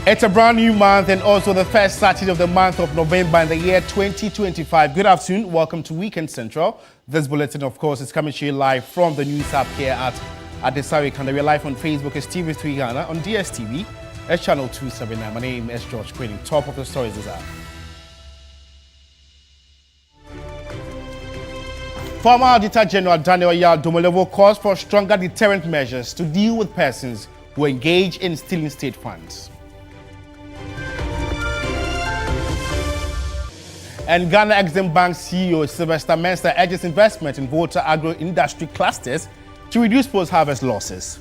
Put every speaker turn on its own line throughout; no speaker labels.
It's a brand new month and also the first Saturday of the month of November in the year 2025. Good afternoon. Welcome to Weekend Central. This bulletin, of course, is coming to you live from the news hub here at Adesawe Kanda. We're live on Facebook as TV3 Ghana, on DSTV as Channel 279. My name is George Kwaning. Top of the stories is out. Former Auditor General Daniel Yadomolevo calls for stronger deterrent measures to deal with persons who engage in stealing state funds. And Ghana Exim Bank CEO Sylvester Menster urges investment in Volta agro-industry clusters to reduce post-harvest losses.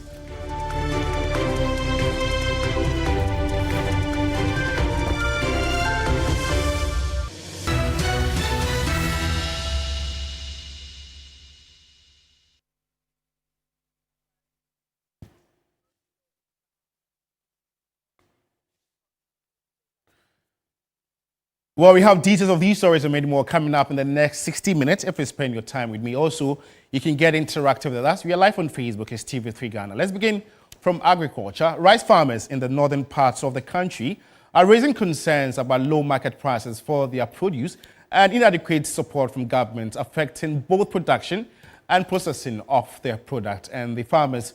Well, we have details of these stories and many more coming up in the next 60 minutes if you spend your time with me. Also, you can get interactive with us. We are live on Facebook as TV3 Ghana. Let's begin from agriculture. Rice farmers in the northern parts of the country are raising concerns about low market prices for their produce and inadequate support from government affecting both production and processing of their product. And the farmers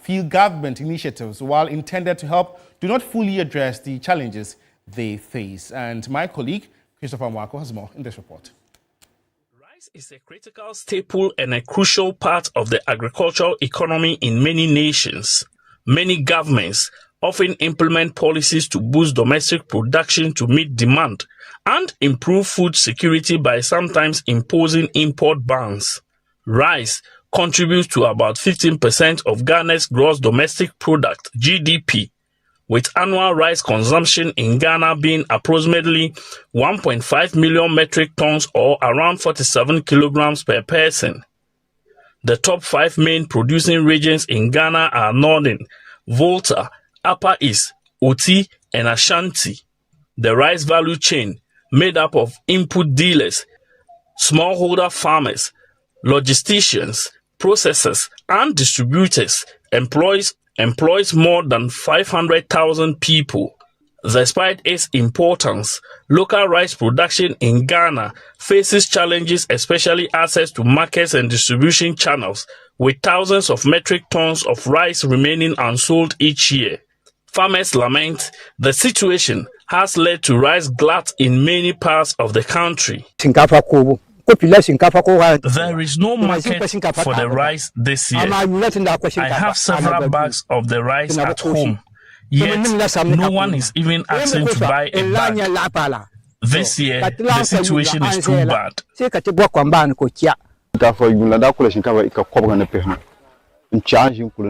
feel government initiatives, while intended to help, do not fully address the challenges they face. And my colleague, Christopher Mwako, has more in this report.
Rice is a critical staple and a crucial part of the agricultural economy in many nations. Many governments often implement policies to boost domestic production to meet demand and improve food security by sometimes imposing import bans. Rice contributes to about 15% of Ghana's gross domestic product, GDP, with annual rice consumption in Ghana being approximately 1.5 million metric tons or around 47 kilograms per person. The top 5 main producing regions in Ghana are Northern, Volta, Upper East, Oti, and Ashanti. The rice value chain, made up of input dealers, smallholder farmers, logisticians, processors, and distributors, employs more than 500,000 people. Despite its importance, local rice production in Ghana faces challenges, especially access to markets and distribution channels, with thousands of metric tons of rice remaining unsold each year. Farmers lament the situation has led to rice glut in many parts of the country. There is no market for the rice this year. I have several bags of the rice at home, yet no one is even asking to buy a bag. This year, the situation is too bad.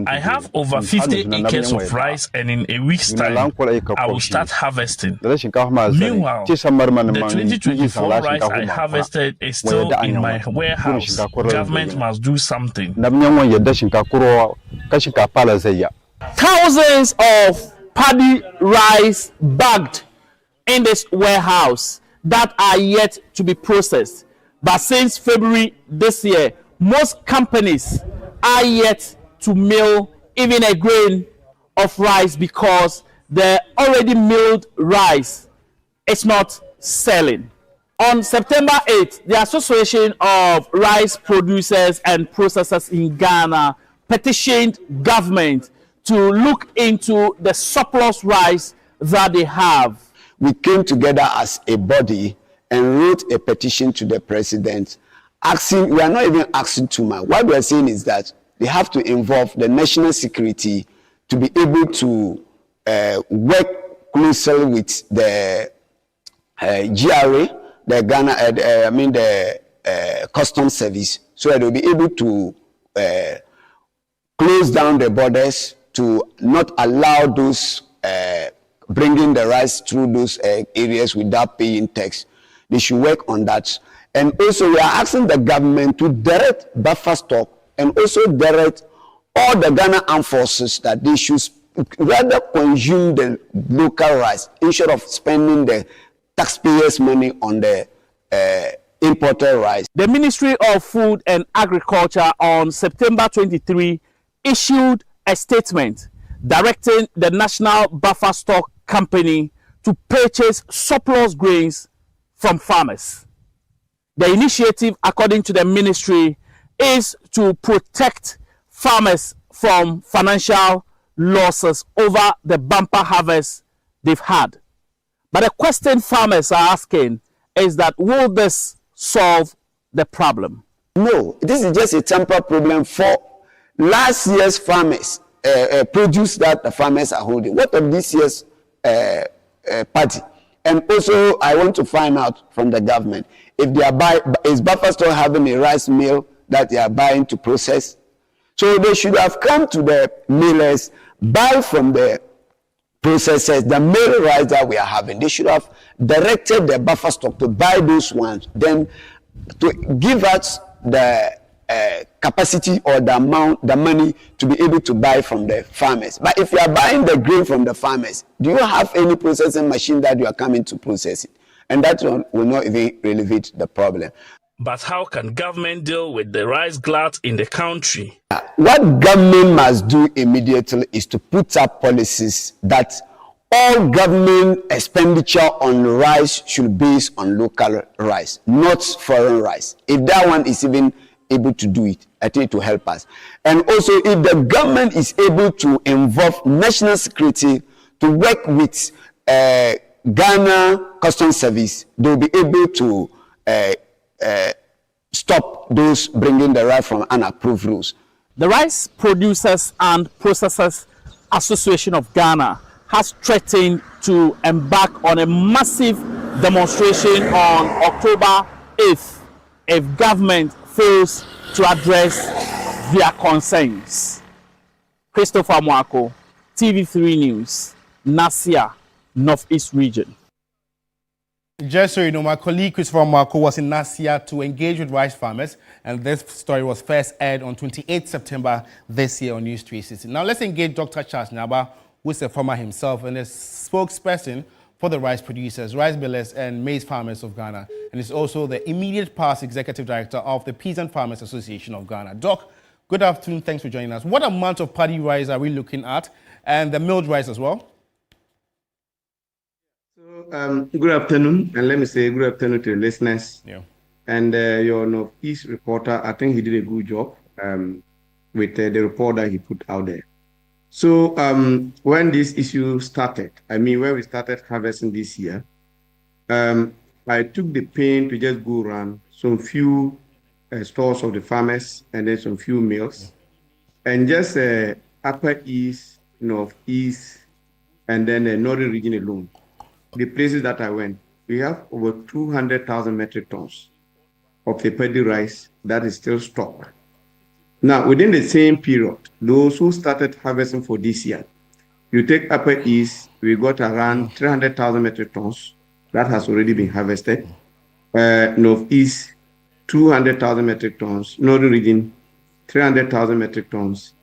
I have over 50 acres of rice, and in a week's time, I will start harvesting. Meanwhile, the 2024 rice I harvested is still in my warehouse. Government must do something.
Thousands of paddy rice bagged in this warehouse that are yet to be processed. But since February this year, most companies are yet to mill even a grain of rice because the already milled rice is not selling. On September 8th, the Association of Rice Producers and Processors in Ghana petitioned government to look into the surplus rice that they have.
We came together as a body and wrote a petition to the president asking, we are not even asking too much. What we are saying is that they have to involve the national security to be able to work closely with the GRA, the Ghana, the Customs Service, so that they'll be able to close down the borders to not allow those bringing the rice through those areas without paying tax. They should work on that. And also we are asking the government to direct buffer stock and also direct all the Ghana armed forces that they should rather consume the local rice instead of spending the taxpayers' money on the imported rice.
The Ministry of Food and Agriculture on September 23 issued a statement directing the National Buffer Stock company to purchase surplus grains from farmers. The initiative, according to the ministry, is to protect farmers from financial losses over the bumper harvest they've had. But the question farmers are asking is that will this solve the problem?
No, this is just a temporary problem for last year's farmers, produce that the farmers are holding. What of this year's party? And also, I want to find out from the government if they are is Buffer still having a rice mill that they are buying to process? So they should have come to the millers, buy from the processors the mill rice that we are having. They should have directed the buffer stock to buy those ones, then to give us the capacity or the amount, the money to be able to buy from the farmers. But if you are buying the grain from the farmers, do you have any processing machine that you are coming to process it? And that will not even relieve the problem.
But how can government deal with the rice glut in the country?
What government must do immediately is to put up policies that all government expenditure on rice should be based on local rice, not foreign rice. If that one is even able to do it, I think it will help us. And also, if the government is able to involve national security to work with Ghana Customs Service, they will be able to stop those bringing the rice from unapproved routes.
The Rice Producers and Processors Association of Ghana has threatened to embark on a massive demonstration on October 8th if government fails to address their concerns. Christopher Mwako, TV3 News, Nasia, Northeast Region.
Just so you know, my colleague Christopher Marco was in Nasia to engage with rice farmers, and this story was first aired on 28 September this year on News 360. Now let's engage Dr. Charles Nyaba, who is a farmer himself and a spokesperson for the rice producers, rice millers, and maize farmers of Ghana, and is also the immediate past executive director of the Peasant Farmers Association of Ghana. Doc, good afternoon. Thanks for joining us. What amount of paddy rice are we looking at, and the milled rice as well?
Good afternoon, and let me say good afternoon to the listeners.
Yeah.
And your Northeast reporter, I think he did a good job with the report that he put out there. So when this issue started, when we started harvesting this year, I took the pain to just go around some few stores of the farmers and then some few mills, and just Upper East, Northeast, and then the Northern region alone. The places that I went, we have over 200,000 metric tons of the paddy rice that is still stocked. Now, within the same period, those who started harvesting for this year, you take Upper East, we got around 300,000 metric tons that has already been harvested. Northeast, 200,000 metric tons. Northern region, 300,000 metric tons.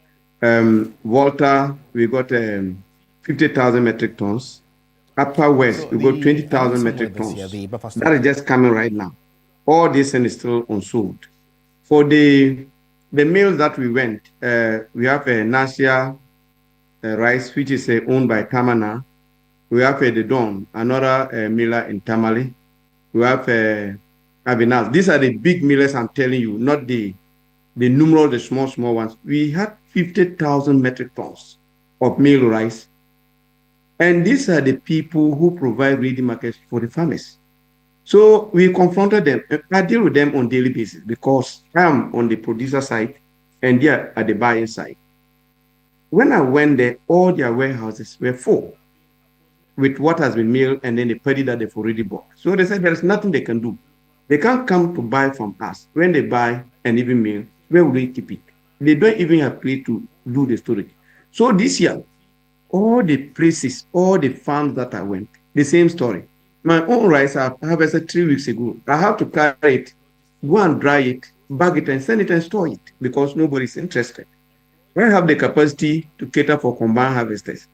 Volta, we got 50,000 metric tons. Upper West, we got 20,000 metric tons. That is just coming right now. All this and is still unsold. For the mills that we went, we have a Nasia rice, which is owned by Tamale. We have the Don, another miller in Tamale. We have Abinas. These are the big millers, I'm telling you, not the numerous, the small ones. We had 50,000 metric tons of mill rice. And these are the people who provide ready markets for the farmers. So we confronted them. I deal with them on a daily basis because I am on the producer side and they are at the buying side. When I went there, all their warehouses were full with what has been milled and then the paddy that they've already bought. So they said there's nothing they can do. They can't come to buy from us. When they buy and even mill, where will they keep it? They don't even have place to do the storage. So this year, all the places, all the farms that I went, the same story. My own rice I harvested 3 weeks ago. I have to carry it, go and dry it, bag it, and send it and store it because nobody's interested. I have the capacity to cater for combined harvesters.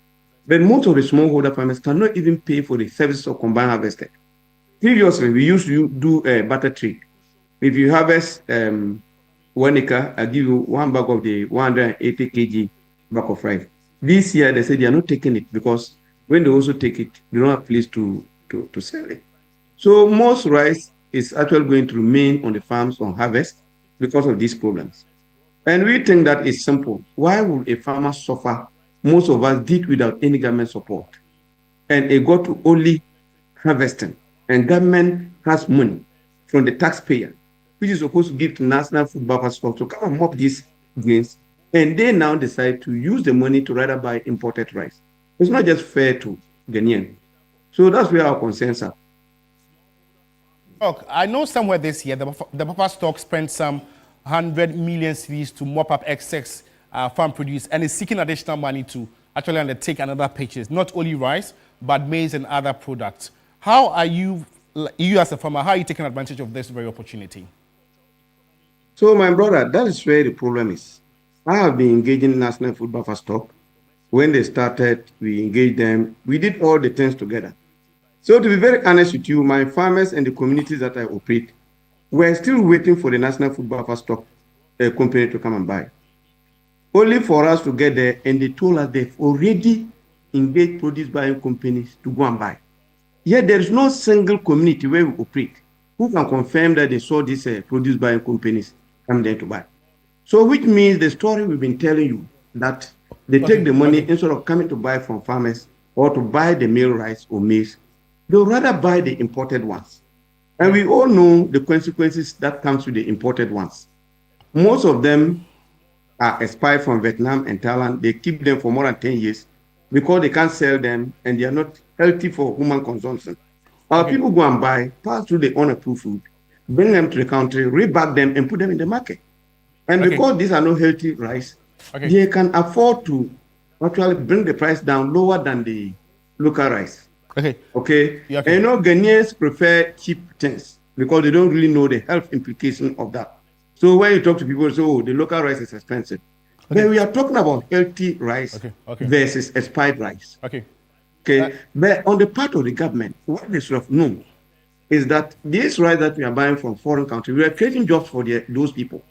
But most of the smallholder farmers cannot even pay for the services of combined harvester. Previously, we used to do a butter trade. If you harvest 1 acre, I give you 1 bag of the 180 kg bag of rice. This year, they said they are not taking it because When they also take it, they don't have a place to sell it. So most rice is actually going to remain on the farms on harvest because of these problems. And we think that it's simple. Why would a farmer suffer? Most of us did without any government support. And it got to only harvesting. And government has money from the taxpayer, which is supposed to give to National Food Buffer Stock to come and mop these grains. And they now decide to use the money to rather buy imported rice. It's not just fair to Ghanaian. So that's where our concerns are.
Look, I know somewhere this year the buffer stock spent some 100 million cedis to mop up excess farm produce and is seeking additional money to actually undertake another purchase, not only rice, but maize and other products. How are you as a farmer, how are you taking advantage of this very opportunity?
So, my brother, that is where the problem is. I have been engaging National Food Buffer Stock. When they started, we engaged them. We did all the things together. So, to be very honest with you, my farmers and the communities that I operate were still waiting for the National Food Buffer Stock company to come and buy. Only for us to get there, and they told us they've already engaged produce buying companies to go and buy. Yet there is no single community where we operate who can confirm that they saw these produce buying companies come there to buy. So which means the story we've been telling you, that they take the money instead of coming to buy from farmers or to buy the meal rice or maize, they'll rather buy the imported ones. And we all know the consequences that comes with the imported ones. Most of them are expired from Vietnam and Thailand. They keep them for more than 10 years because they can't sell them and they are not healthy for human consumption. Our people go and buy, pass through the unapproved food, bring them to the country, rebag them and put them in the market. And because these are not healthy rice, they can afford to actually bring the price down lower than the local rice. And you know, Ghanaians prefer cheap things because they don't really know the health implication of that. So when you talk to people, say, oh, the local rice is expensive. But we are talking about healthy rice versus expired rice. But on the part of the government, what they should have known is that this rice that we are buying from foreign countries, we are creating jobs for those people.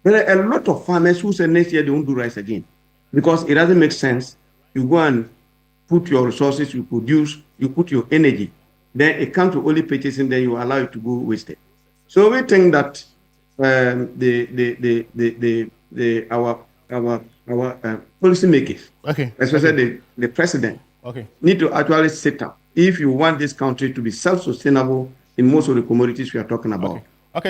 There are a lot of farmers who say next year they won't do rice again because it doesn't make sense. You go and put your resources, you produce, you put your energy, then it comes to only purchasing, then you allow it to go wasted. So we think that our policymakers, especially the president, need to actually sit up if you want this country to be self-sustainable in most of the commodities we are talking about.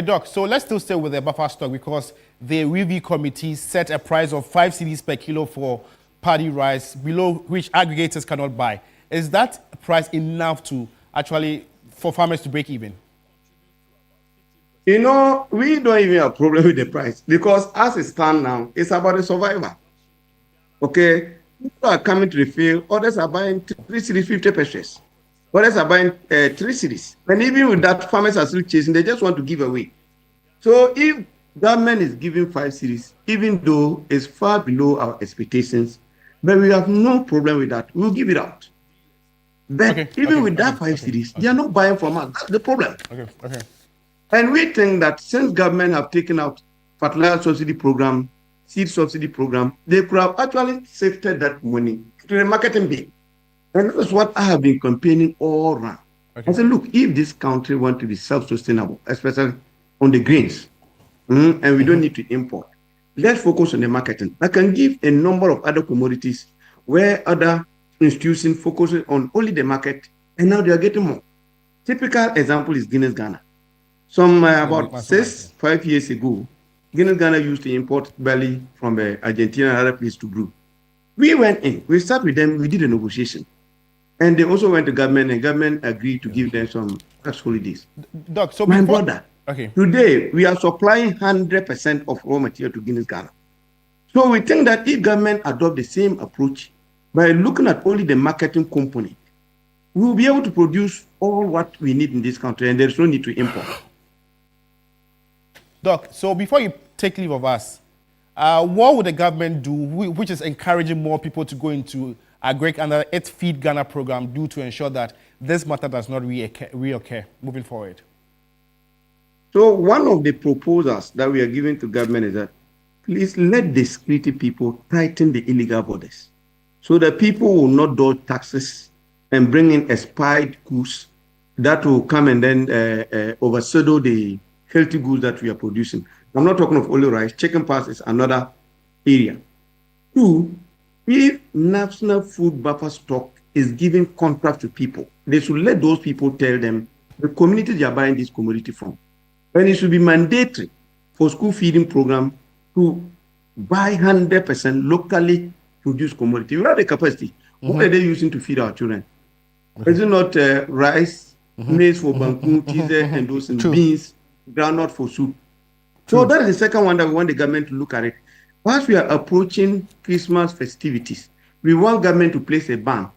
Doc, so let's still stay with the buffer stock because the review committee set a price of 5 cedis per kilo for paddy rice, below which aggregators cannot buy. Is that price enough to actually, for farmers to break even?
You know, we don't even have a problem with the price because as it stands now, it's about the survivor. People are coming to the field, others are buying 3 cedis 50 pesos. Others are buying 3 cedis. And even with that, farmers are still chasing, they just want to give away. So if government is giving 5 cedis, even though it's far below our expectations, but we have no problem with that. We'll give it out. But even with that 5 cedis, they are not buying from us. That's the problem. And we think that since government have taken out fertilizer subsidy program, seed subsidy program, they could have actually shifted that money to the marketing bill. And that's what I have been campaigning all around. I said, look, if this country wants to be self-sustainable, especially on the grains, and we don't need to import, let's focus on the marketing. I can give a number of other commodities where other institutions focus on only the market, and now they are getting more. Typical example is Guinness Ghana. About 5 years ago, Guinness Ghana used to import barley from Argentina and other places to brew. We went in, we sat with them, we did a negotiation. And they also went to government, and government agreed to give them some tax holidays.
Doc, so
my brother, today we are supplying 100% of raw material to Guinness Ghana. So we think that if government adopt the same approach by looking at only the marketing component, we will be able to produce all what we need in this country, and there's no need to import.
Doc, so before you take leave of us, what would the government do, which is encouraging more people to go into Agric under its Feed Ghana program, do to ensure that this matter does not reoccur moving forward?
So one of the proposals that we are giving to government is that please let the security people tighten the illegal borders so that people will not dodge taxes and bring in expired goods that will come and then overshadow the healthy goods that we are producing. I'm not talking of only rice. Chicken parts is another area. 2, if national food buffer stock is giving contract to people, they should let those people tell them the community they are buying this commodity from. And it should be mandatory for school feeding program to buy 100% locally produced commodity. We have the capacity. What are they using to feed our children? Is it not rice, maize for banku, teaser, and those beans, groundnut for soup? So that is the second one that we want the government to look at it. Once we are approaching Christmas festivities, we want government to place a ban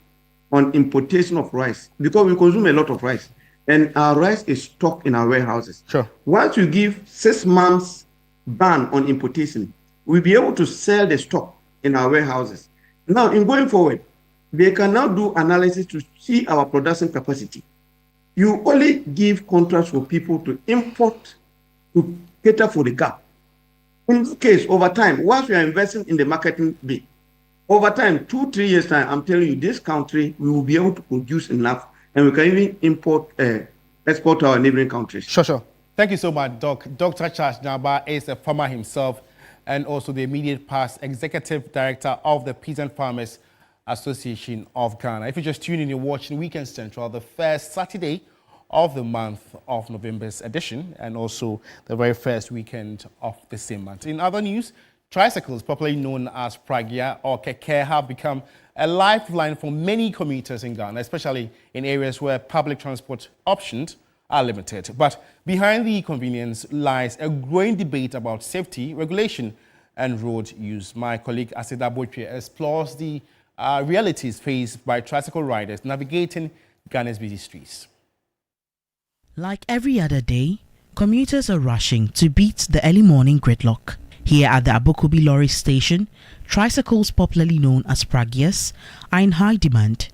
on importation of rice because we consume a lot of rice and our rice is stocked in our warehouses.
Sure.
Once you give 6 months ban on importation, we'll be able to sell the stock in our warehouses. Now, in going forward, they can now do analysis to see our production capacity. You only give contracts for people to import to cater for the gap. In this case, over time, once we are investing in the marketing bit, over time, 2-3 years time, I'm telling you, this country, we will be able to produce enough and we can even export to our neighboring countries.
Sure. Thank you so much, Doc. Dr. Charles Naba is a farmer himself and also the immediate past executive director of the Peasant Farmers Association of Ghana. If you just tune in, you're watching Weekend Central, the first Saturday of the month of November's edition and also the very first weekend of the same month. In other news, tricycles, popularly known as pragya or keke, have become a lifeline for many commuters in Ghana, especially in areas where public transport options are limited. But behind the convenience lies a growing debate about safety, regulation, and road use. My colleague Aseda Botwe explores the realities faced by tricycle riders navigating Ghana's busy streets.
Like every other day, commuters are rushing to beat the early morning gridlock. Here at the Abokobi Lorry Station, tricycles, popularly known as pragyas, are in high demand,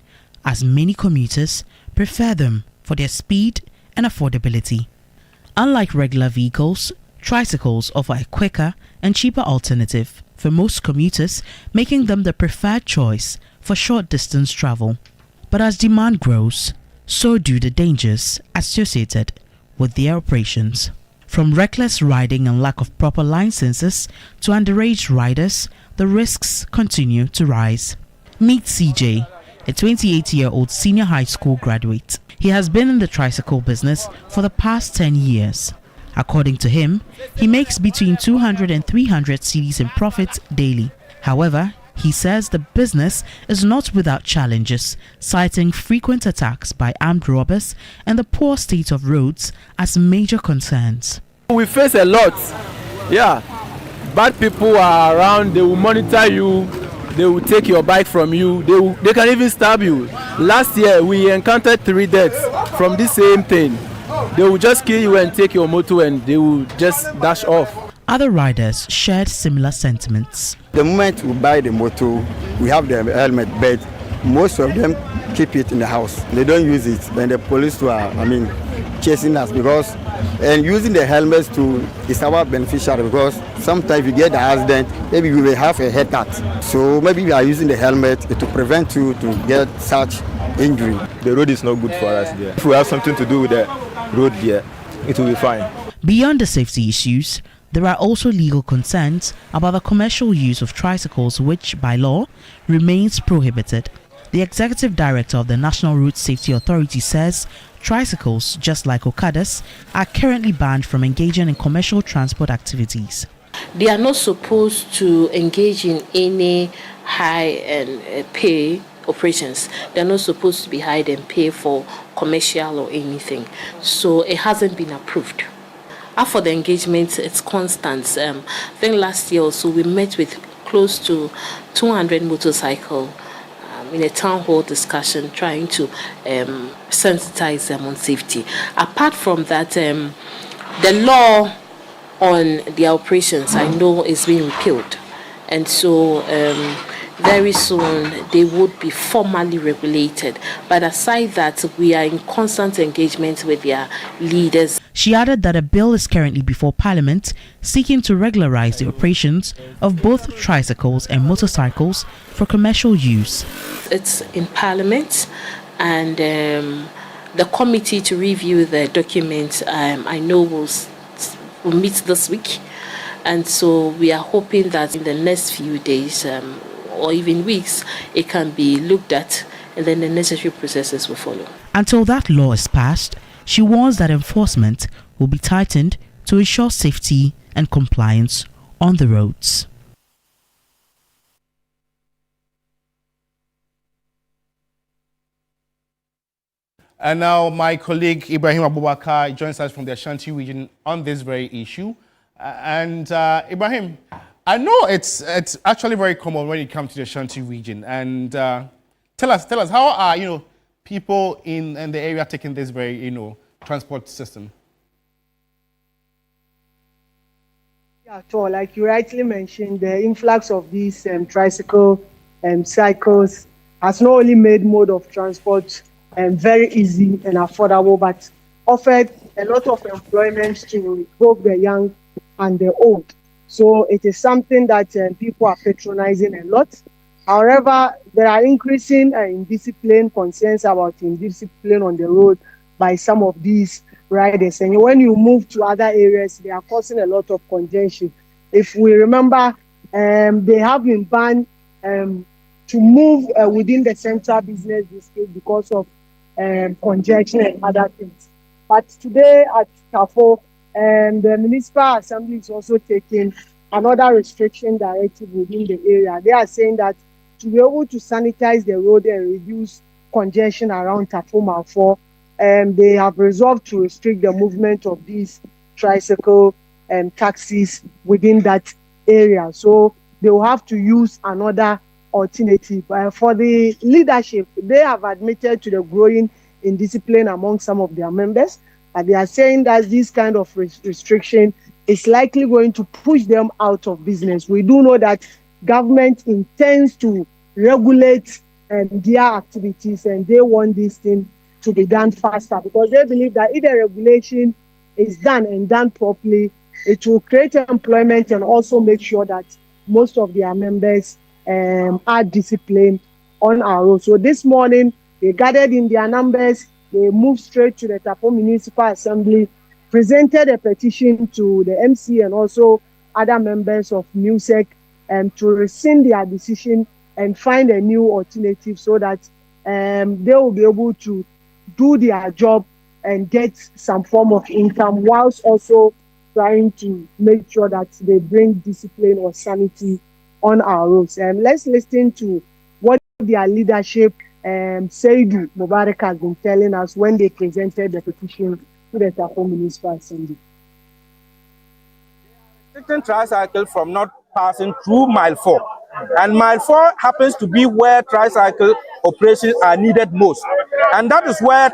as many commuters prefer them for their speed and affordability. Unlike regular vehicles, tricycles offer a quicker and cheaper alternative for most commuters, making them the preferred choice for short-distance travel. But as demand grows, so do the dangers associated with their operations. From reckless riding and lack of proper licenses to underage riders, the risks continue to rise. Meet CJ, a 28-year-old senior high school graduate. He has been in the tricycle business for the past 10 years. According to him, he makes between 200 and 300 cedis in profit daily. However, he says the business is not without challenges, citing frequent attacks by armed robbers and the poor state of roads as major concerns.
We face a lot. Yeah, bad people are around. They will monitor you. They will take your bike from you. They can even stab you. Last year, we encountered 3 deaths from this same thing. They will just kill you and take your motor and they will just dash off.
Other riders shared similar sentiments.
The moment we buy the motor, we have the helmet, but most of them keep it in the house. They don't use it. Then the police are, chasing us because and using the helmets is our beneficial because sometimes you get the accident, maybe you will have a head cut. So maybe we are using the helmet to prevent you to get such injury.
The road is not good for us there. If we have something to do with the road there, it will be fine.
Beyond the safety issues, there are also legal concerns about the commercial use of tricycles, which by law remains prohibited. The executive director of the National Road Safety Authority says tricycles, just like okadas, are currently banned from engaging in commercial transport activities.
They are not supposed to engage in any high and pay operations. They are not supposed to be high and pay for commercial or anything. So it hasn't been approved. As for the engagement, it's constant. I think last year also we met with close to 200 motorcycles in a town hall discussion trying to sensitize them on safety. Apart from that, the law on the operations I know is being repealed, and so very soon they would be formally regulated. But aside that, we are in constant engagement with their leaders.
She added that a bill is currently before Parliament seeking to regularize the operations of both tricycles and motorcycles for commercial use.
It's in Parliament and the committee to review the documents, I know will meet this week. And so we are hoping that in the next few days or even weeks, it can be looked at and then the necessary processes will follow.
Until that law is passed, she warns that enforcement will be tightened to ensure safety and compliance on the roads.
And now my colleague Ibrahim Abubakar joins us from the Ashanti region on this very issue. Ibrahim, I know it's actually very common when it comes to the Ashanti region. And tell us, how are people in the area taking this very transport system?
Yeah, so like you rightly mentioned, the influx of these tricycle cycles has not only made mode of transport very easy and affordable, but offered a lot of employment to both the young and the old. So it is something that people are patronizing a lot. However, there are increasing indiscipline, concerns about indiscipline on the road by some of these riders. And when you move to other areas, they are causing a lot of congestion. If we remember, they have been banned to move within the central business district because of congestion and other things. But today at Tafo, the municipal assembly is also taking another restriction directive within the area. They are saying that to be able to sanitize the road and reduce congestion around Tafo Malfo, they have resolved to restrict the movement of these tricycle taxis within that area. So they will have to use another alternative. For the leadership, they have admitted to the growing indiscipline among some of their members, and they are saying that this kind of restriction is likely going to push them out of business. We do know that government intends to regulate their activities, and they want this thing to be done faster because they believe that if the regulation is done and done properly, it will create employment and also make sure that most of their members are disciplined on our road. So this morning, they gathered in their numbers, they moved straight to the Tafo Municipal Assembly, presented a petition to the MC and also other members of MUSEC to rescind their decision and find a new alternative so that they will be able to do their job and get some form of income whilst also trying to make sure that they bring discipline or sanity on our roads. Let's listen to what their leadership, Saidu Mubarak, has been telling us when they presented the petition to the Tafo Municipal Assembly.
Restricting tricycle from not passing through mile 4. And mile 4 happens to be where tricycle operations are needed most. And that is where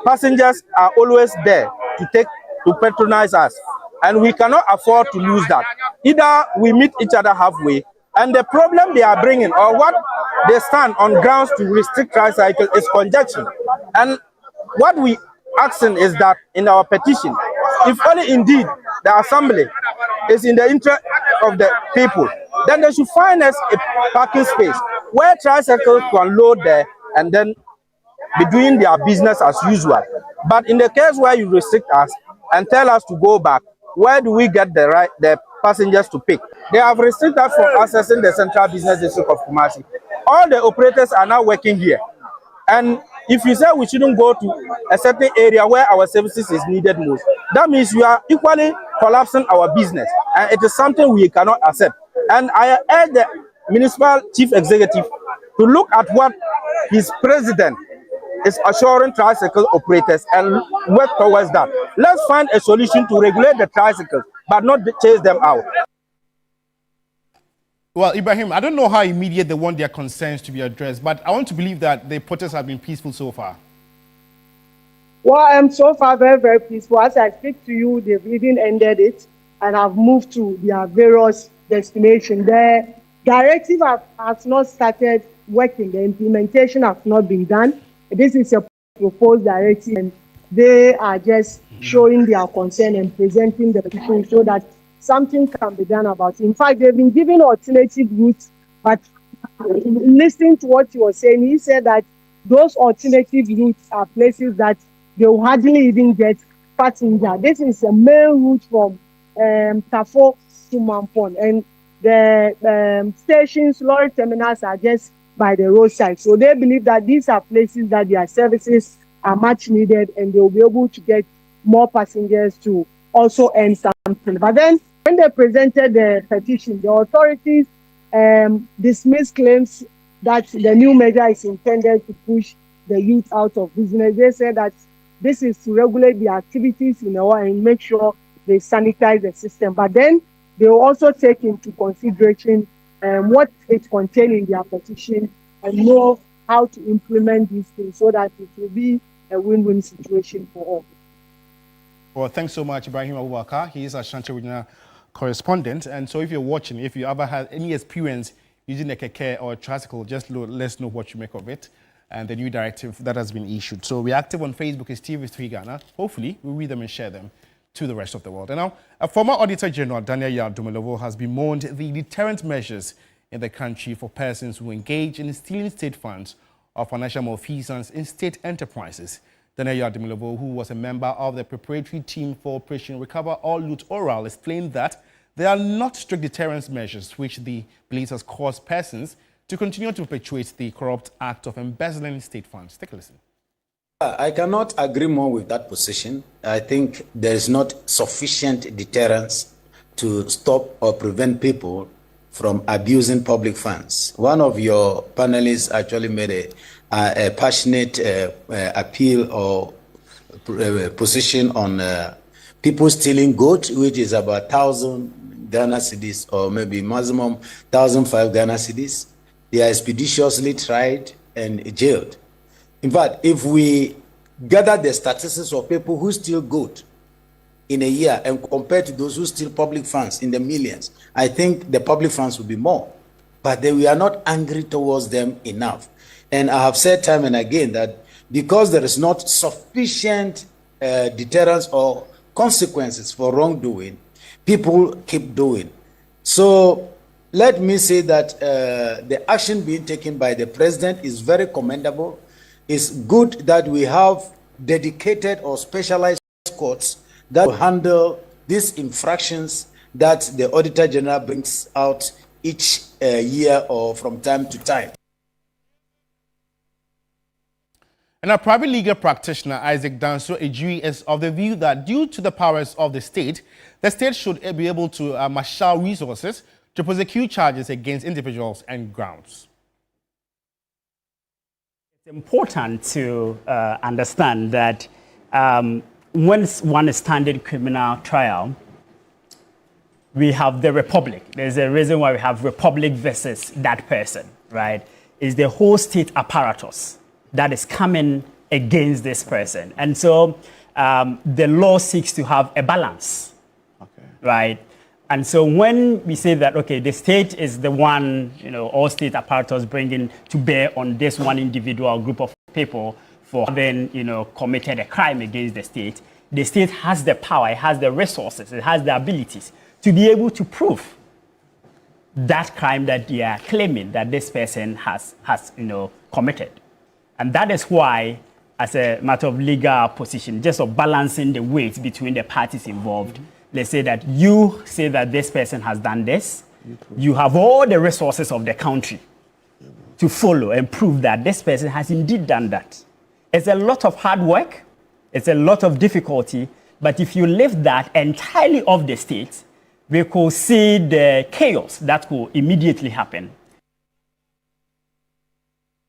passengers are always there to patronize us. And we cannot afford to lose that. Either we meet each other halfway, and the problem they are bringing or what they stand on grounds to restrict tricycle is congestion. And what we asking is that in our petition, if only indeed the assembly is in the interest of the people, then they should find us a parking space where tricycles can load there and then be doing their business as usual. But in the case where you restrict us and tell us to go back, where do we get the passengers to pick? They have restricted us from accessing the central business district of Kumasi. All the operators are now working here. And if you say we shouldn't go to a certain area where our services is needed most, that means we are equally collapsing our business. And it is something we cannot accept. And I urge the municipal chief executive to look at what his president is assuring tricycle operators and work towards that. Let's find a solution to regulate the tricycles, but not chase them out.
Well, Ibrahim, I don't know how immediate they want their concerns to be addressed, but I want to believe that the protests have been peaceful so far.
Well, so far very, very peaceful. As I speak to you, they've even ended it and have moved to their various destinations. The directive has not started working. The implementation has not been done. This is a proposed directive, and they are just showing their concern and presenting the petition so that something can be done about it. In fact, they've been given alternative routes, but listening to what he was saying, he said that those alternative routes are places that they will hardly even get passenger. This is a main route from Tafo to Mampon, and the stations, lorry terminals are just by the roadside. So they believe that these are places that their services are much needed, and they will be able to get more passengers to also earn something. But then when they presented the petition, the authorities dismissed claims that the new measure is intended to push the youth out of business. They said that this is to regulate the activities in a way and make sure they sanitize the system. But then they will also take into consideration what it contains in their petition and know how to implement these things so that it will be a win-win situation for all.
Well, thanks so much, Ibrahim Abubakar. He is Ashanti Regional correspondent. And so if you're watching, if you ever had any experience using a keke or a tricycle, just let us know what you make of it and the new directive that has been issued. So we're active on Facebook as TV3 Ghana. Hopefully, we'll read them and share them to the rest of the world. And now, a former Auditor General, Daniel Yadumelovo, has bemoaned the deterrent measures in the country for persons who engage in stealing state funds or financial malfeasance in state enterprises. Daniel Yadumelovo, who was a member of the preparatory team for Operation Recover or Loot Oral, explained that there are not strict deterrence measures which the police has caused persons to continue to perpetuate the corrupt act of embezzling state funds. Take a listen.
I cannot agree more with that position. I think there is not sufficient deterrence to stop or prevent people from abusing public funds. One of your panelists actually made a passionate appeal or position on people stealing goat, which is about 1,000 Ghana cedis or maybe maximum 1,005 Ghana cedis. They are expeditiously tried and jailed. In fact, if we gather the statistics of people who steal goat in a year and compare to those who steal public funds in the millions, I think the public funds will be more. But we are not angry towards them enough. And I have said time and again that because there is not sufficient deterrence or consequences for wrongdoing, people keep doing. So let me say that the action being taken by the president is very commendable. It's good that we have dedicated or specialized courts that will handle these infractions that the Auditor General brings out each year or from time to time.
And a private legal practitioner, Isaac Danso Ejui, is of the view that due to the powers of the state should be able to marshal resources to prosecute charges against individuals and grounds.
It's important to understand that when one is standing criminal trial, we have the Republic. There's a reason why we have Republic versus that person, right? It's the whole state apparatus that is coming against this person. And so the law seeks to have a balance, right? And so when we say that, okay, the state is the one, all state apparatus bringing to bear on this one individual group of people for having, committed a crime against the state has the power, it has the resources, it has the abilities to be able to prove that crime that they are claiming that this person has committed. And that is why, as a matter of legal position, just of balancing the weight between the parties involved, let's say that you say that this person has done this, you have all the resources of the country to follow and prove that this person has indeed done that. It's a lot of hard work, it's a lot of difficulty, but if you lift that entirely off the state, we could see the chaos that could immediately happen.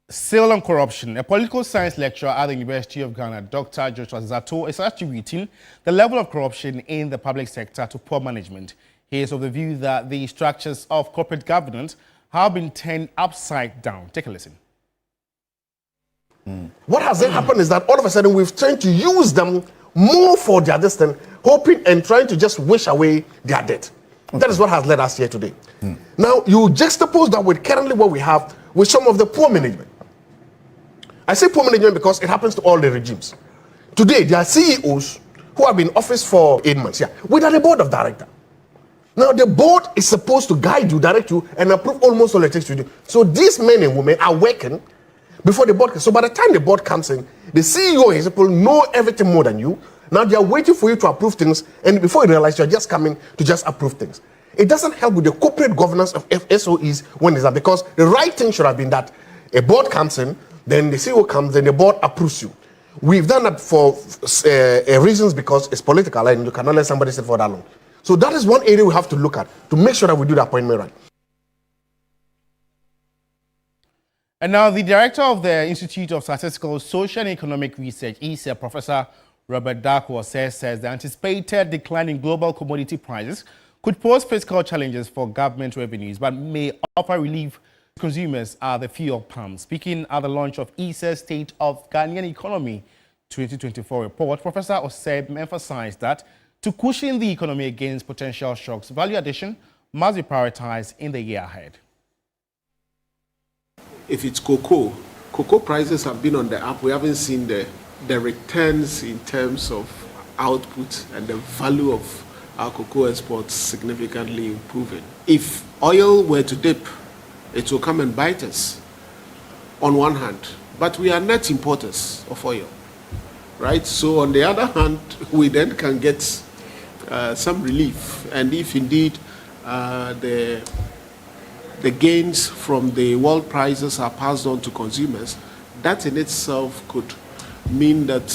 Still on corruption, a political science lecturer at the University of Ghana, Dr. Joshua Zato, is attributing the level of corruption in the public sector to poor management. He is of the view that the structures of corporate governance have been turned upside down. Take a listen.
What has then happened is that all of a sudden we've turned to use them more for their destiny, hoping and trying to just wish away their debt. That is what has led us here today. Now, you juxtapose that with currently what we have with some of the poor management. I say poor management because it happens to all the regimes. Today, there are CEOs who have been in office for 8 months, without a board of directors. Now, the board is supposed to guide you, direct you, and approve almost all it takes to do. So these men and women are working, before the board. So by the time the board comes in, the CEO and his people know everything more than you. Now they are waiting for you to approve things, and before you realize you're just coming to just approve things. It doesn't help with the corporate governance of SOEs when it's that, because the right thing should have been that a board comes in, then the CEO comes, then the board approves you. We've done that for reasons because it's political and you cannot let somebody sit for that long. So that is one area we have to look at to make sure that we do the appointment right.
And now the director of the Institute of Statistical, Social and Economic Research, ISA, Professor Robert Darkwa, says the anticipated decline in global commodity prices could pose fiscal challenges for government revenues, but may offer relief to consumers at the fuel pump. Speaking at the launch of ISA's State of Ghanaian Economy 2024 report, Professor Oseb emphasized that to cushion the economy against potential shocks, value addition must be prioritized in the year ahead.
If it's cocoa prices have been on the up. We haven't seen the returns in terms of output and the value of our cocoa exports significantly improving. If oil were to dip, it will come and bite us on one hand, but we are net importers of oil, right? So on the other hand, we then can get some relief, and if indeed the gains from the world prices are passed on to consumers, that in itself could mean that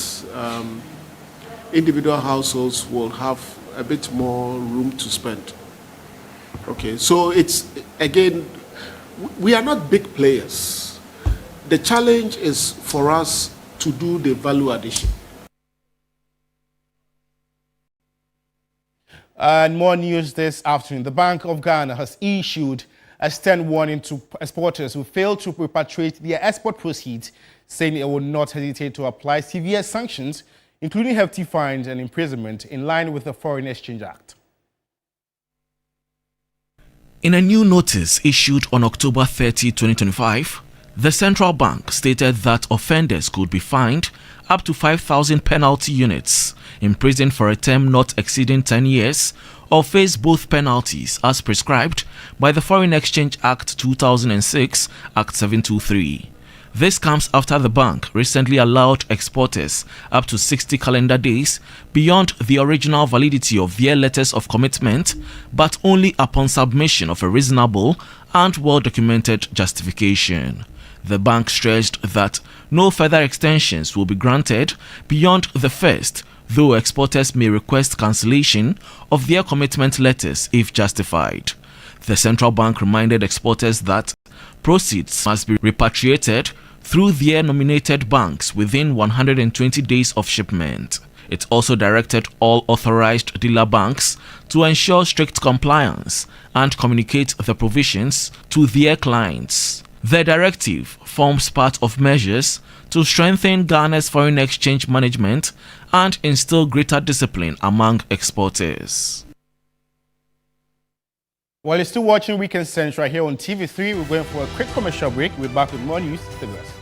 individual households will have a bit more room to spend. Okay, so it's, again, we are not big players. The challenge is for us to do the value addition.
And more news this afternoon. The Bank of Ghana has issued a stern warning to exporters who fail to repatriate their export proceeds, saying it will not hesitate to apply severe sanctions, including hefty fines and imprisonment, in line with the Foreign Exchange Act.
In a new notice issued on October 30, 2025, the central bank stated that offenders could be fined up to 5,000 penalty units, imprisoned for a term not exceeding 10 years, or face both penalties as prescribed by the Foreign Exchange Act 2006, Act 723. This comes after the bank recently allowed exporters up to 60 calendar days beyond the original validity of their letters of commitment, but only upon submission of a reasonable and well-documented justification. The bank stressed that no further extensions will be granted beyond the first, though exporters may request cancellation of their commitment letters if justified. The central bank reminded exporters that proceeds must be repatriated through their nominated banks within 120 days of shipment. It also directed all authorized dealer banks to ensure strict compliance and communicate the provisions to their clients. The directive forms part of measures to strengthen Ghana's foreign exchange management and instill greater discipline among exporters.
While you're still watching Weekend Sense right here on TV3, we're going for a quick commercial break. We're back with more news. Stay with us.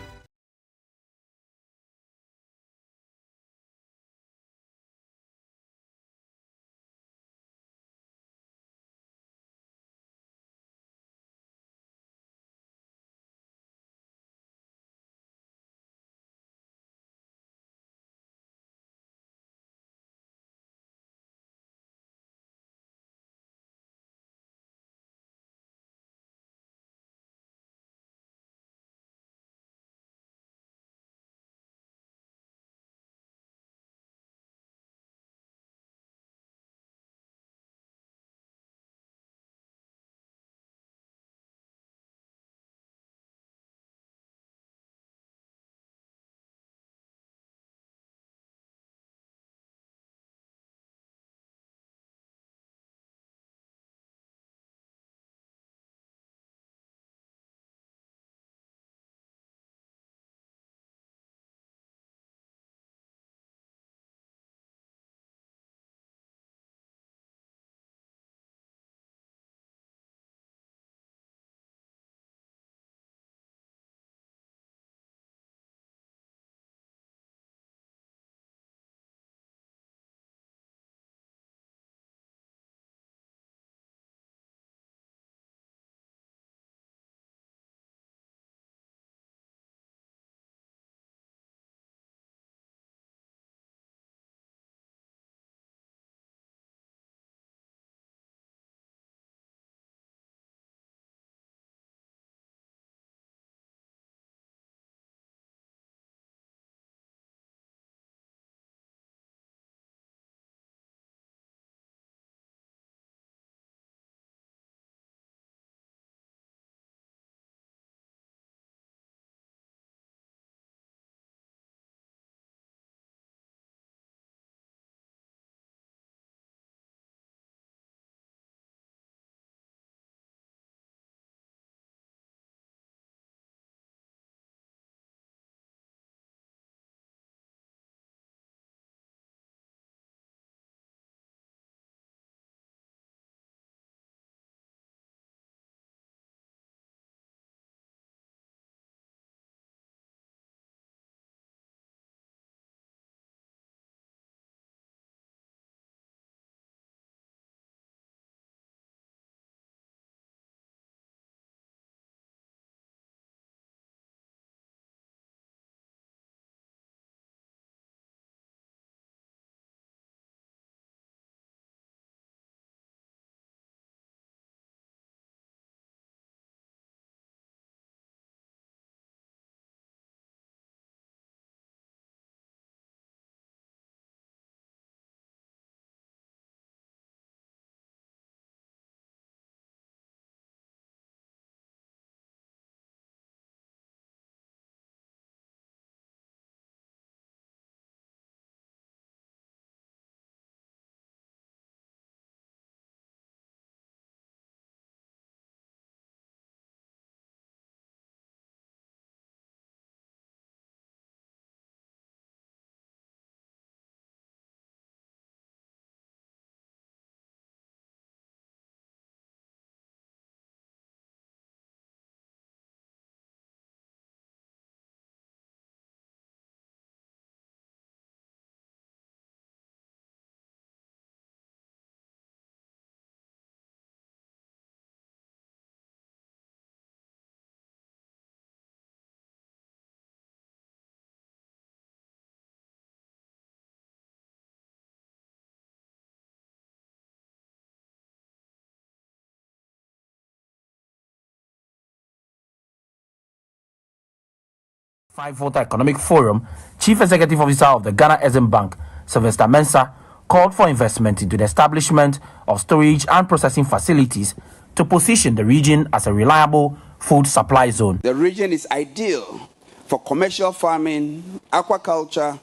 Volta Economic Forum, Chief Executive Officer of the GRA-SML Bank, Sylvester Mensah, called for investment into the establishment of storage and processing facilities to position the region as a reliable food supply zone.
The region is ideal for commercial farming, aquaculture,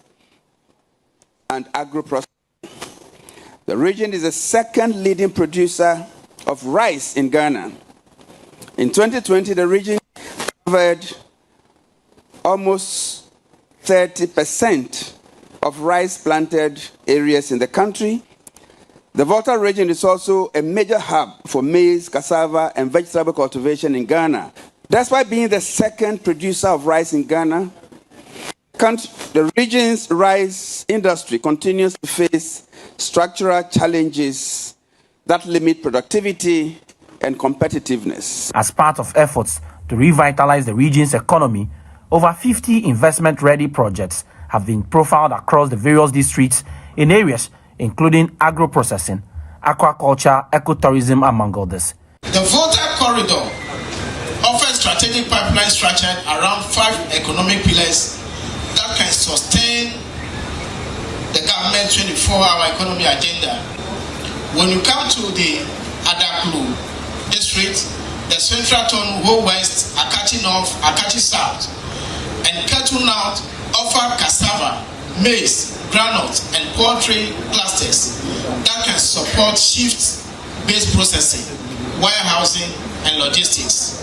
and agro-processing. The region is the second leading producer of rice in Ghana. In 2020, the region covered almost 30% of rice planted areas in the country. The Volta region is also a major hub for maize, cassava, and vegetable cultivation in Ghana. Despite being the second producer of rice in Ghana, the region's rice industry continues to face structural challenges that limit productivity and competitiveness.
As part of efforts to revitalize the region's economy, over 50 investment-ready projects have been profiled across the various districts in areas including agro-processing, aquaculture, ecotourism, among others.
The Volta corridor offers strategic pipelines structured around 5 economic pillars that can sustain the government's 24-hour economy agenda. When you come to the Adaklu district, the Central Town, Ho West, Akachi North, Akachi South, and Ketu North offer cassava, maize, groundnut, and poultry clusters that can support shift-based processing, warehousing, and logistics.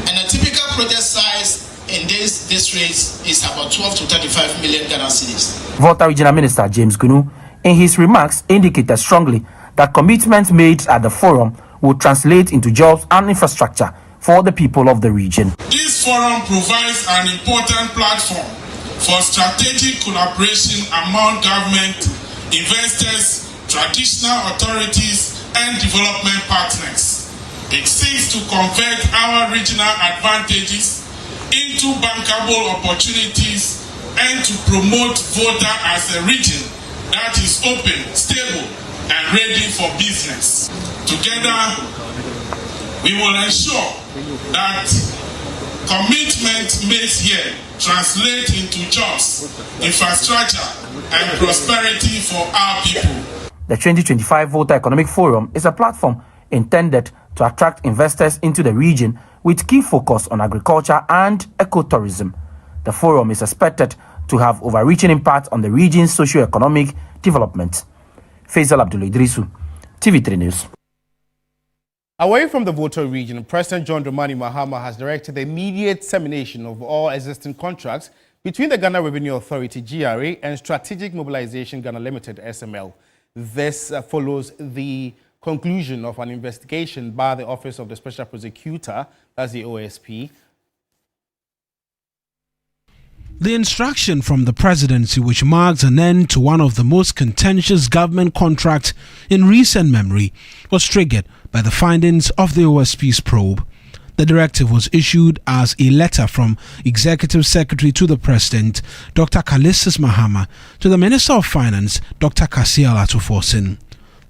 And a typical project size in these districts is about 12 to 35 million Ghana cedis.
Volta Regional Minister James Gunu, in his remarks, indicated strongly that commitments made at the forum will translate into jobs and infrastructure for the people of the region.
This forum provides an important platform for strategic collaboration among government, investors, traditional authorities, and development partners. It seeks to convert our regional advantages into bankable opportunities and to promote Volta as a region that is open, stable, and ready for business. Together, we will ensure that commitments made here translate into jobs, infrastructure, and prosperity for our people.
The 2025 Volta Economic Forum is a platform intended to attract investors into the region with key focus on agriculture and ecotourism. The forum is expected to have overreaching impact on the region's socio-economic development. Faisal Abdul Idrisu, TV3 News.
Away from the Volta region, President John Dramani Mahama has directed the immediate termination of all existing contracts between the Ghana Revenue Authority, GRA, and Strategic Mobilization Ghana Limited, SML. This follows the conclusion of an investigation by the Office of the Special Prosecutor, that's the OSP.
The instruction from the presidency, which marks an end to one of the most contentious government contracts in recent memory, was triggered by the findings of the OSP's probe. The directive was issued as a letter from Executive Secretary to the President, Dr. Kalistus Mahama, to the Minister of Finance, Dr. Kasiel Atuforsin.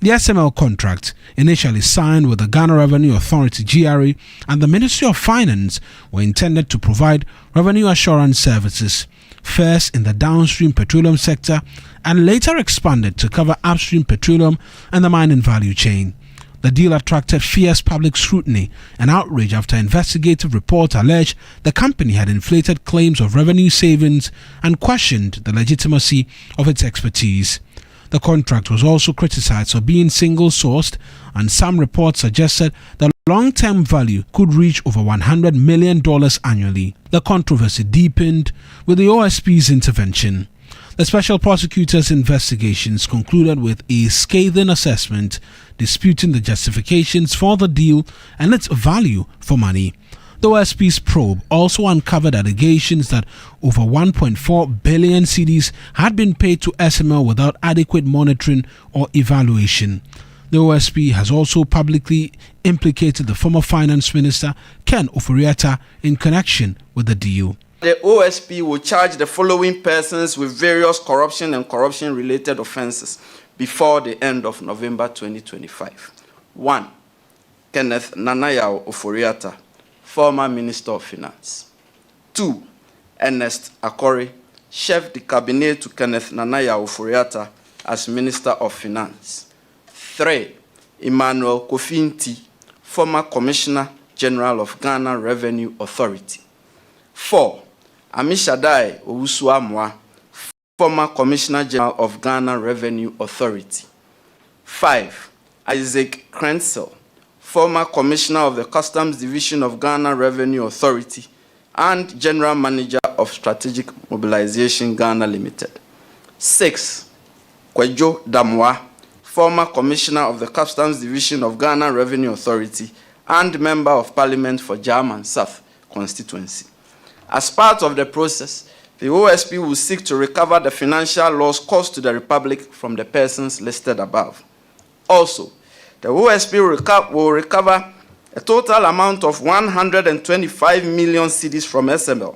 The SML contract, initially signed with the Ghana Revenue Authority GRA and the Ministry of Finance, were intended to provide revenue assurance services, first in the downstream petroleum sector and later expanded to cover upstream petroleum and the mining value chain. The deal attracted fierce public scrutiny and outrage after investigative reports alleged the company had inflated claims of revenue savings and questioned the legitimacy of its expertise. The contract was also criticized for being single-sourced, and some reports suggested the long-term value could reach over $100 million annually. The controversy deepened with the OSP's intervention. The Special Prosecutor's investigations concluded with a scathing assessment disputing the justifications for the deal and its value for money. The OSP's probe also uncovered allegations that over 1.4 billion cedis had been paid to SML without adequate monitoring or evaluation. The OSP has also publicly implicated the former Finance Minister, Ken Ofori-Atta, in connection with the deal.
The OSP will charge the following persons with various corruption and corruption-related offences before the end of November 2025. 1. Kenneth Nanayao Ofori-Atta, former Minister of Finance.
2. Ernest Akori, Chef de Cabinet to Kenneth Nanaya Oforiatta as Minister of Finance. 3. Emmanuel Kofinti, former Commissioner General of Ghana Revenue Authority. 4. Amishadai Owusu-Amoah, former Commissioner General of Ghana Revenue Authority. 5. Isaac Krenzel, former Commissioner of the Customs Division of Ghana Revenue Authority and General Manager of Strategic Mobilization Ghana Limited. 6. Kwejo Damwa, former Commissioner of the Customs Division of Ghana Revenue Authority and Member of Parliament for German South constituency. As part of the process, the OSP will seek to recover the financial loss caused to the Republic from the persons listed above. Also, the OSP will recover a total amount of 125 million cedis from SML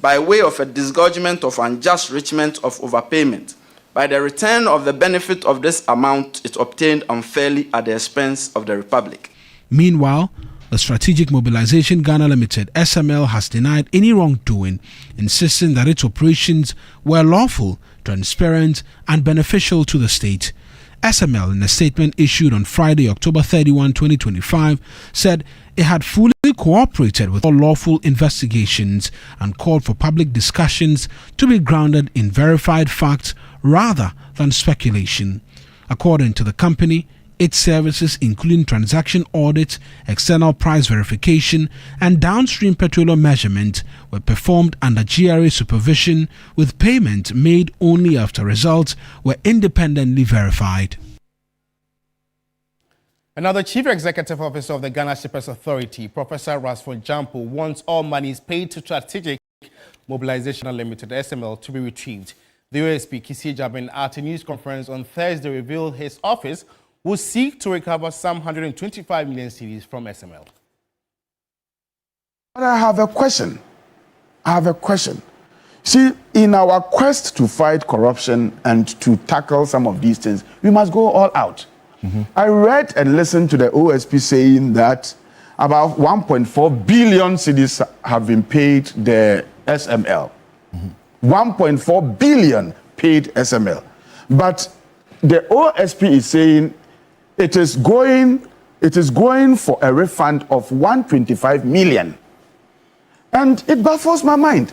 by way of a disgorgement of unjust enrichment of overpayment by the return of the benefit of this amount it obtained unfairly at the expense of the Republic.
Meanwhile, the Strategic Mobilization Ghana Limited (SML) has denied any wrongdoing, insisting that its operations were lawful, transparent, and beneficial to the state. SML, in a statement issued on Friday, October 31, 2025, said it had fully cooperated with all lawful investigations and called for public discussions to be grounded in verified facts rather than speculation. According to the company, its services, including transaction audit, external price verification, and downstream petroleum measurement, were performed under GRA supervision, with payment made only after results were independently verified.
Another Chief Executive Officer of the Ghana Shippers Authority, Professor Rasford Jampo, wants all monies paid to Strategic Mobilization Limited (SML) to be retrieved. The OSP Kisi Jabin at a news conference on Thursday revealed his office will seek to recover some 125 million cedis from SML.
But I have a question. See, in our quest to fight corruption and to tackle some of these things, we must go all out. I read and listened to the OSP saying that about 1.4 billion cedis have been paid the SML. 1.4 billion paid SML. But the OSP is saying it is going for a refund of 125 million. And it baffles my mind.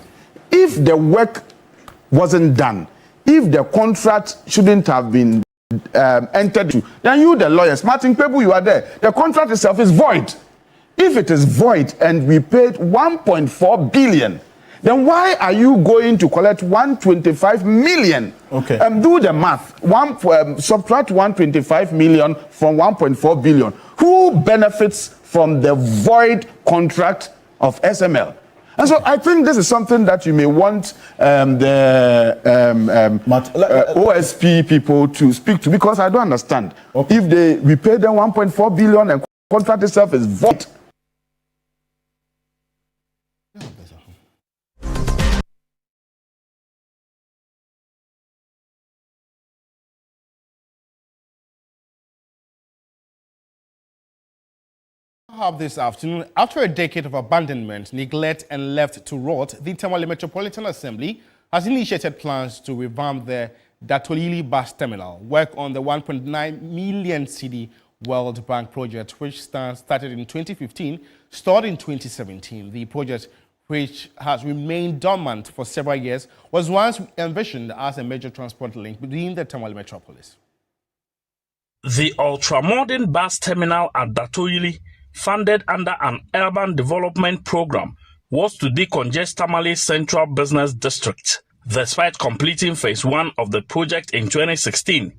If the work wasn't done, if the contract shouldn't have been entered into, then you, the lawyers, Martin Pebu, you are there. The contract itself is void. If it is void and we paid 1.4 billion, then why are you going to collect 125 million? Okay. Do the math. Subtract 125 million from 1.4 billion. Who benefits from the void contract of SML? And so I think this is something that you may want the OSP people to speak to, because I don't understand. Okay. If we pay them 1.4 billion and contract itself is void.
This afternoon, after a decade of abandonment, neglect, and left to rot, the Tamale Metropolitan Assembly has initiated plans to revamp the Datoyili bus terminal. Work on the 1.9 million cedi World Bank project, which started in 2015, started in 2017. The project, which has remained dormant for several years, was once envisioned as a major transport link between the Tamale metropolis.
The ultra-modern bus terminal at Datoyili, funded under an urban development program, was to decongest Tamale Central Business District. Despite completing phase 1 of the project in 2016,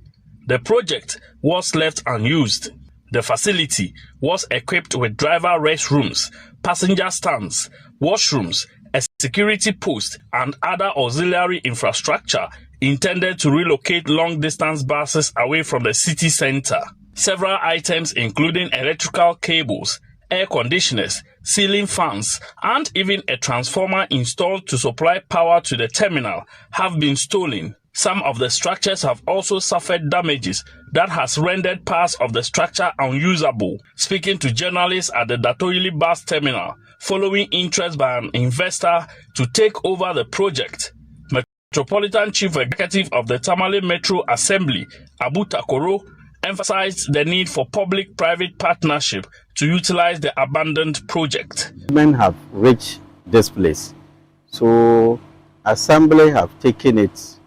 the project was left unused. The facility was equipped with driver restrooms, passenger stands, washrooms, a security post, and other auxiliary infrastructure intended to relocate long-distance buses away from the city center. Several items, including electrical cables, air conditioners, ceiling fans, and even a transformer installed to supply power to the terminal, have been stolen. Some of the structures have also suffered damages that has rendered parts of the structure unusable. Speaking to journalists at the Datoyili bus terminal, following interest by an investor to take over the project. Metropolitan Chief Executive of the Tamale Metro Assembly, Abu Takoro, emphasized the need for public-private partnership to utilize the abandoned project.
Men have reached this place, so Assembly have taken it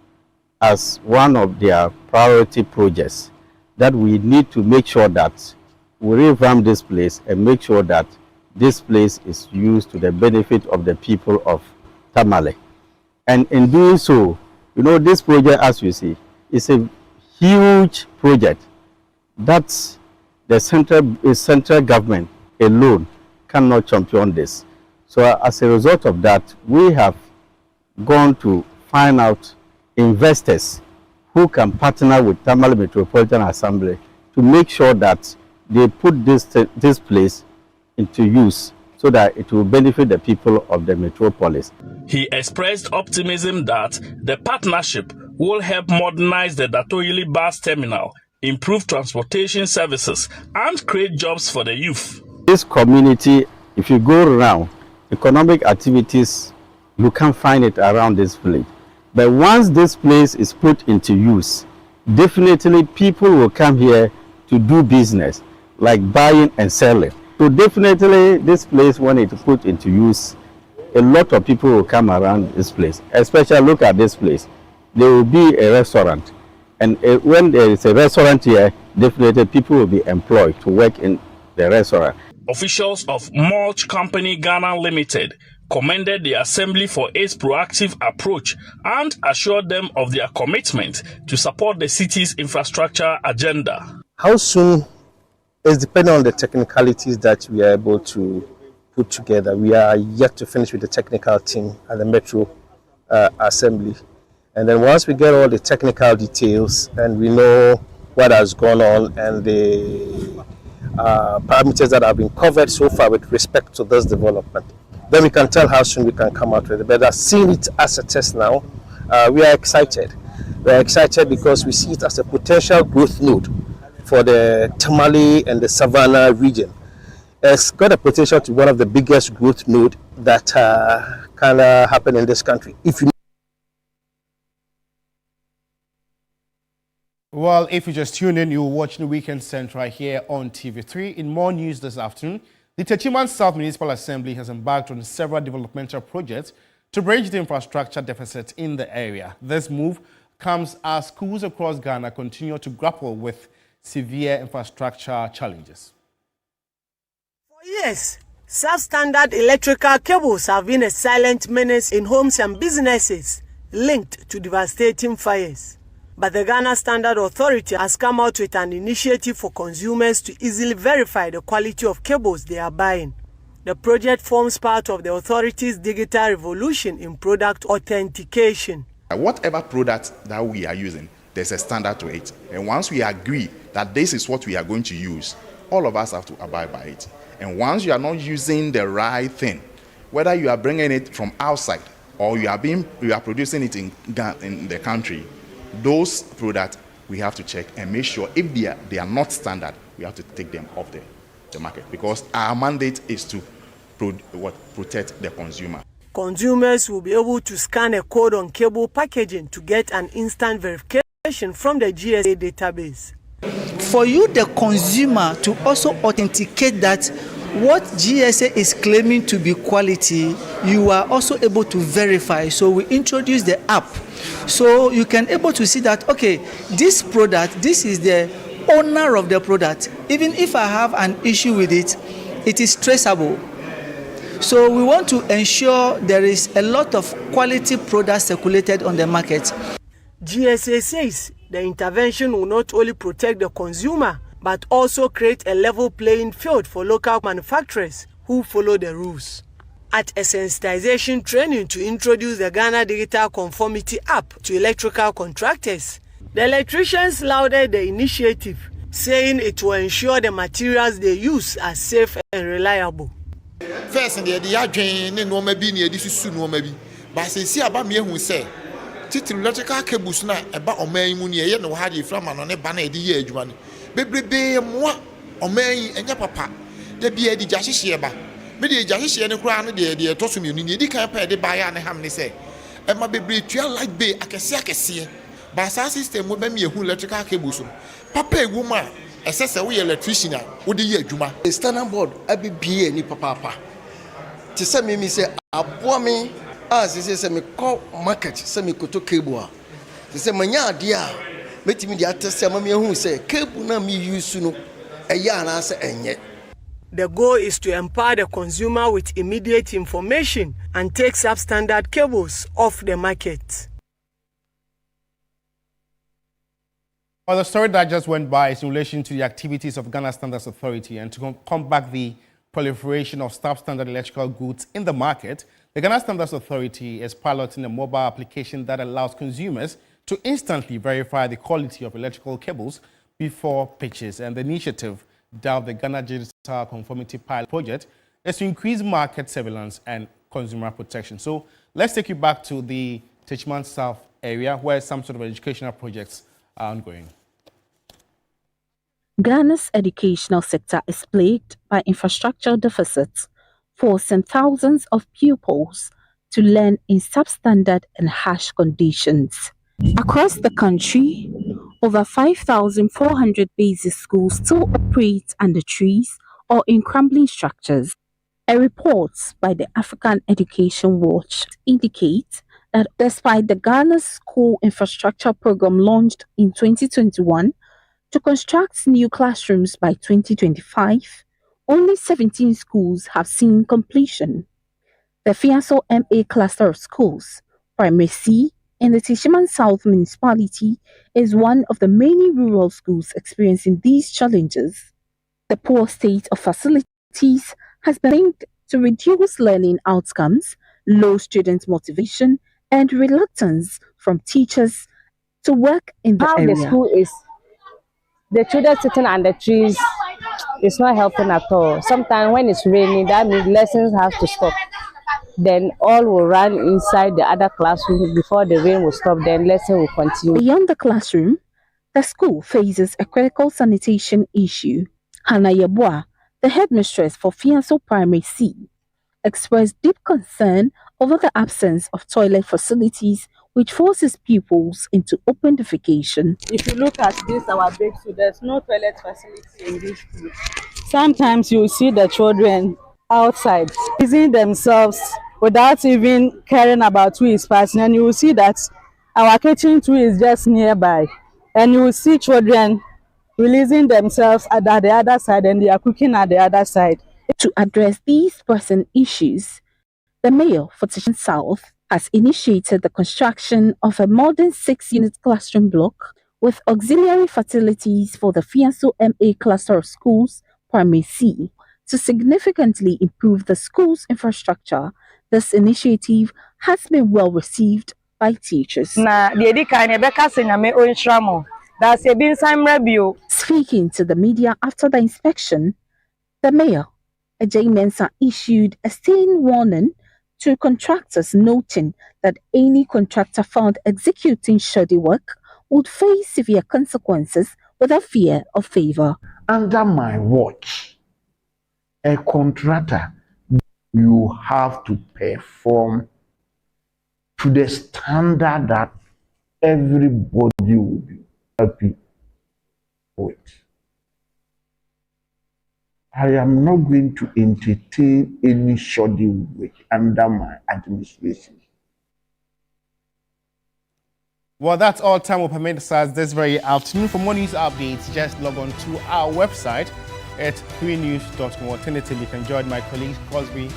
as one of their priority projects that we need to make sure that we revamp this place and make sure that this place is used to the benefit of the people of Tamale. And in doing so, you know, this project, as you see, is a huge project that the central government alone cannot champion this. So as a result of that, we have gone to find out investors who can partner with Tamale Metropolitan Assembly to make sure that they put this place into use so that it will benefit the people of the metropolis.
He expressed optimism that the partnership will help modernize the Datoyili bus terminal, improve transportation services, and create jobs for the youth.
This community, if you go around, economic activities, you can't find it around this village. But once this place is put into use, definitely people will come here to do business, like buying and selling. So definitely this place, when it's put into use, a lot of people will come around this place. Especially look at this place. There will be a restaurant. And when there is a restaurant here, definitely people will be employed to work in the restaurant.
Officials of Mulch Company Ghana Limited commended the Assembly for its proactive approach and assured them of their commitment to support the city's infrastructure agenda.
How soon is depending on the technicalities that we are able to put together. We are yet to finish with the technical team at the Metro Assembly. And then once we get all the technical details and we know what has gone on and the parameters that have been covered so far with respect to this development, then we can tell how soon we can come out with it. But seeing it as a test now, we are excited. We are excited because we see it as a potential growth node for the Tamale and the Savannah region. It's got a potential to be one of the biggest growth nodes that can happen in this country.
Well, if you just tune in, you're watching Weekend Central here on TV3. In more news this afternoon, the Techiman South Municipal Assembly has embarked on several developmental projects to bridge the infrastructure deficit in the area. This move comes as schools across Ghana continue to grapple with severe infrastructure challenges.
For years, substandard electrical cables have been a silent menace in homes and businesses linked to devastating fires. But the Ghana Standard Authority has come out with an initiative for consumers to easily verify the quality of cables they are buying. The project forms part of the authority's digital revolution in product authentication.
Whatever product that we are using, there's a standard to it. And once we agree that this is what we are going to use, all of us have to abide by it. And once you are not using the right thing, whether you are bringing it from outside or you are producing it in the country, those products we have to check and make sure if they are not standard, we have to take them off the market, because our mandate is to protect the consumer.
Consumers will be able to scan a code on cable packaging to get an instant verification from the GSA database.
For you, the consumer, to also authenticate that what GSA is claiming to be quality, you are also able to verify. So we introduce the app. So you can able to see that, okay, this product, this is the owner of the product. Even if I have an issue with it, it is traceable. So we want to ensure there is a lot of quality products circulated on the market.
GSA says the intervention will not only protect the consumer, but also create a level playing field for local manufacturers who follow the rules. At a sensitization training to introduce the Ghana Digital Conformity app to electrical contractors, the electricians lauded the initiative, saying it will ensure the materials they use are safe and reliable.
First, the adjoin no maybe near this soon, no maybe, but see about me who say, Title electrical cables na about Omay no had a flam on a banner the year, Baby, moi, Omay and your papa, there be a Jashi Sheba. me de jahye ne kura no de to so mienu ne di kan pa de ba ya ne ham ne say e ma bebre tua light bay akese ba sa system mo ba me ehu electrical cables papa ewu ma esese wo electrician a wo de yi adwuma
standard board abibie ni papa ti se me say aboa me se me call market se me koto cable a se manya ade a metimi de atese ma me ehu say cable na me use no eya na se enye.
The goal is to empower the consumer with immediate information and take substandard cables off the market.
Well, the story that just went by is in relation to the activities of Ghana Standards Authority and to combat the proliferation of substandard electrical goods in the market. The Ghana Standards Authority is piloting a mobile application that allows consumers to instantly verify the quality of electrical cables before purchase. And the initiative, dubbed the Ghana Digital Conformity Pilot Project, is to increase market surveillance and consumer protection. So let's take you back to the Teichman South area where some sort of educational projects are ongoing.
Ghana's educational sector is plagued by infrastructural deficits, forcing thousands of pupils to learn in substandard and harsh conditions. Across the country, over 5,400 basic schools still operate under trees or in crumbling structures. A report by the African Education Watch indicates that despite the Ghana School Infrastructure Program launched in 2021, to construct new classrooms by 2025, only 17 schools have seen completion. The Fianso MA cluster of schools, Primary C, in the Teichman South municipality is one of the many rural schools experiencing these challenges. The poor state of facilities has been linked to reduced learning outcomes, low student motivation, and reluctance from teachers to work in the area.
The school is the children sitting under trees is not helping at all. Sometimes when it's raining, that means lessons have to stop. Then all will run inside the other classroom before the rain will stop, then lesson will continue.
Beyond the classroom, the school faces a critical sanitation issue. Hannah Yeboah, the headmistress for Fianso Primary C, expressed deep concern over the absence of toilet facilities, which forces pupils into open defecation.
If you look at this, our big school, there's no toilet facility in this school. Sometimes you see the children outside using themselves without even caring about who is passing, and you will see that our kitchen too is just nearby, and you will see children releasing themselves at the other side and they are cooking at the other side.
To address these pressing issues, the mayor for Teichman South has initiated the construction of a modern 6-unit classroom block with auxiliary facilities for the Fianso MA cluster of schools, Primary C, to significantly improve the school's infrastructure. This initiative has been well received by teachers. Speaking to the media after the inspection, the mayor, Ajay Mensah, issued a stern warning to contractors, noting that any contractor found executing shoddy work would face severe consequences without fear of favor.
Under my watch, a contractor, you have to perform to the standard that everybody will be happy with. I am not going to entertain any shoddy work under my administration.
Well, that's all time will permit us this very afternoon. For more news updates, just log on to our website at 3news.com. Alternatively, you can join my colleagues Cosby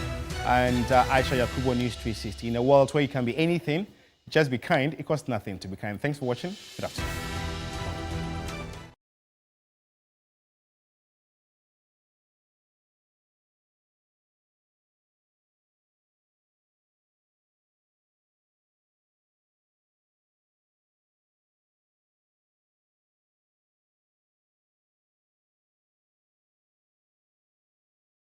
and Aisha Yakubu News 360. In a world where you can be anything, just be kind. It costs nothing to be kind. Thanks for watching. Good afternoon.